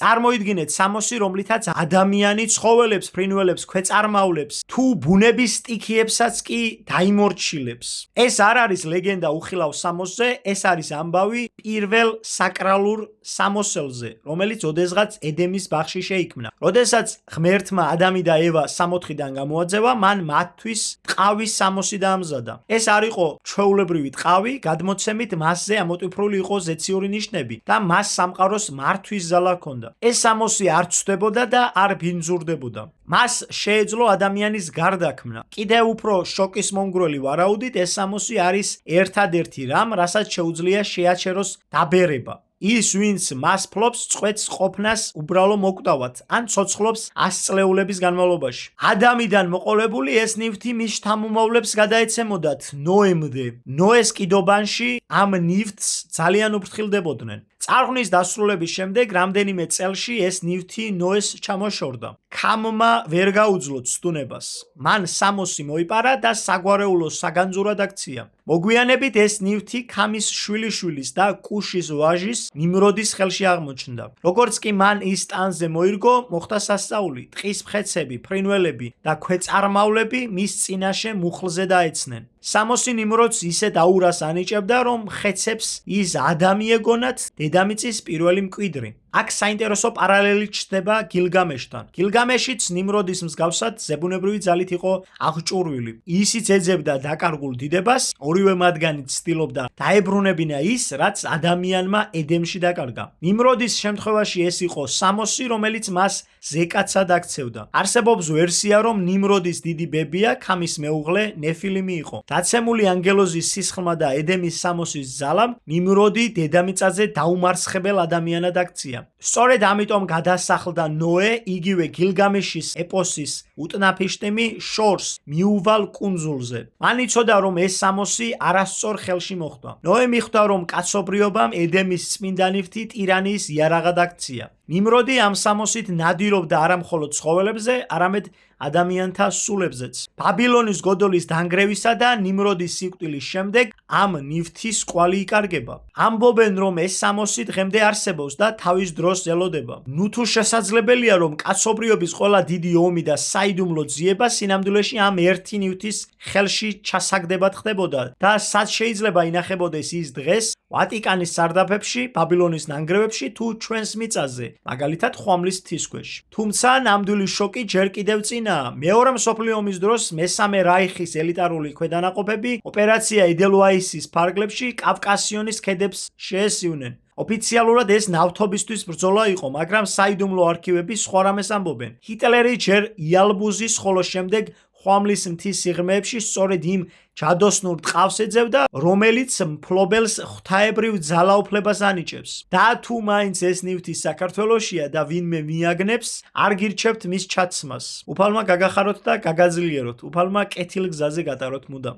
წარმოიდგინეთ სამოსი, რომლითაც ადამიანი ცხოველებს, ფრინველებს, ქვეწარმავლებს, თუ ბუნების სტიქიებსაც კი დაიმორჩილებს. ეს არ არის ლეგენდა უხილავ სამოსზე, ეს არის ამბავი პირველ საკრალურ სამოსელზე, რომელიც ოდესღაც ედემის ბაღში შეიქმნა. როდესაც ღმერთმა ადამი და ევა სამოთხიდან გამოაძევა, მან მათთვის ტყავის სამოსი დაამზადა. ეს არ იყო ჩვეულებრივი ტყავი, გადმოცემით მასზე ამოტვიფრული იყო ზეციური ნიშნები და მას სამყაროს მართვის ზალა ჰქონდა. ეს სამოსი არ ცვდებოდა და არ ბინძურდებოდა. მას შეეძლო ადამიანის გარდაქმნა. კიდევ უფრო შოკის მომგვრელი ვარაუდით, ეს სამოსი არის ერთადერთი რამ, რასაც შეუძლია შეაჩეროს დაბერება. ის, ვინც მას ფლობს, წვეთს ყოფნას უბრალო მოკვდავად, ან ცოცხლობს 100 წლეულების განმავლობაში. ადამიდან მოყოლებული ეს ნივთი მის შთამომავლებს გადაეცემოდათ ნოემდე. ნოეს კიდობანში ამ ნივთს ძალიან უფრთხილდებოდნენ. წარღვნის დასრულების შემდეგ რამდენიმე წელში ეს ნივთი ნოეს ჩამოშორდა. ქამმა ვერ გაუძლო ცდუნებას. მან სამოსი მოიპარა და საგვარეულო საგანძურად აქცია. მოგვიანებით ეს ნივთი ქამის შვილიშვილის და კუშის ვაჟის ნიმროდის ხელში აღმოჩნდა. როგორც კი მან ის ტანზე მოირგო, მოხდა სასწაული. ტყის მხეცები, ფრინველები და ქვეწარმავლები მის წინაშე მუხლზე დაეცნენ. სამოსი ნიმროდს ისე დაურას ანიჭებდა, რომ მხეცებს ის ადამი ეგონათ დედამიწის პირველი მკვიდრი. აქ საინტერესო პარალელი ჩნდება გილგამეშთან. გილგამეშიც ნიმროდის მსგავსად ზებუნებრივი ძალით იყო აღჭურვილი. ისიც ეძებდა დაკარგულ დიდებას, ორივე მათგანი ცდილობდა დაებრუნებინა ის, რაც ადამიანმა ედემში დაკარგა. ნიმროდის შემთხვევაში ეს იყო სამოსი, რომელიც მას ზეკაცად აქცევდა. არსებობს ვერსია, რომ ნიმროდის დიდი ბებია ქამის მეუღლე ნეფილიმი იყო. დაცემული ანგელოზის სისხლმა და ედემის სამოსის ძალამ ნიმროდი დედამიწაზე დაუმარცხებელ ადამიანად აქცია. სწორედ ამიტომ გადასახლდა ნოე იგივე გილგამეშის ეპოსის უტნაფიშტიმი შორს მიუვალ კუნძულზე. მან იცოდა, რომ ეს სამოსი არასწორ ხელში მოხვდა. ნოე მიხვდა, რომ კაცობრიობამ ედემის წმინდა ნივთი ტირანიის იარაღად აქცია. ნიმროდი ამ სამოსით ნადირობდა არა მხოლოდ ცხოველებზე, არამედ ადამიანთა სულებზეც. ბაბილონის გოდოლის დანგრევისა და ნიმროდის სიკვდილის შემდეგ ამ ნივთის კვალი იკარგება. ამბობენ, რომ ეს სამოსი დღემდე არსებობს და თავის დროს ელოდება. ნუ თუ შესაძლებელია, რომ კაცობრიობის ყველა დიდი ომი და საიდუმლო ძიება სინამდვილეში ამ ერთი ნივთის ხელში ჩასაგდებად ხდებოდა და სად შეიძლება ინახებოდეს ის დღეს ვატიკანის სარდაფებში, ბაბილონის ნანგრევებში თუ ჩვენს მიწაზე, მაგალითად ხვამლის მთისქვეშ. თუმცა ნამდვილი შოკი ჯერ კიდევ წინაა. მეორე მსოფლიო ომის დროს მესამე რაიხის ელიტარული ქვედანაყოფები ოპერაცია ედელვაისის ფარგლებში კავკასიონის ქედებს შეესივნენ. ოფიციალურად ეს ნავთობისთვის ბრძოლა იყო, მაგრამ საიდუმლო არქივები სხვა რამეს ამბობენ. ჰიტლერი ჯერ იალბუზის, ხოლო შემდეგ ხვამლის მთის სიღრმეებში სწორედ იმ ჯადოსნურ ტყავს ეძებდა, რომელიც მფლობელს ღვთაებრივ ძალაუფლებას ანიჭებს. და თუ მაინც ეს ნივთი საქართველოშია და ვინმე მიაგნებს, არ გირჩევთ მის ჩაცმას. უფალმა გაგახაროთ და გაგაძლიეროთ, უფალმა კეთილ გზაზე გატაროთ მუდამ.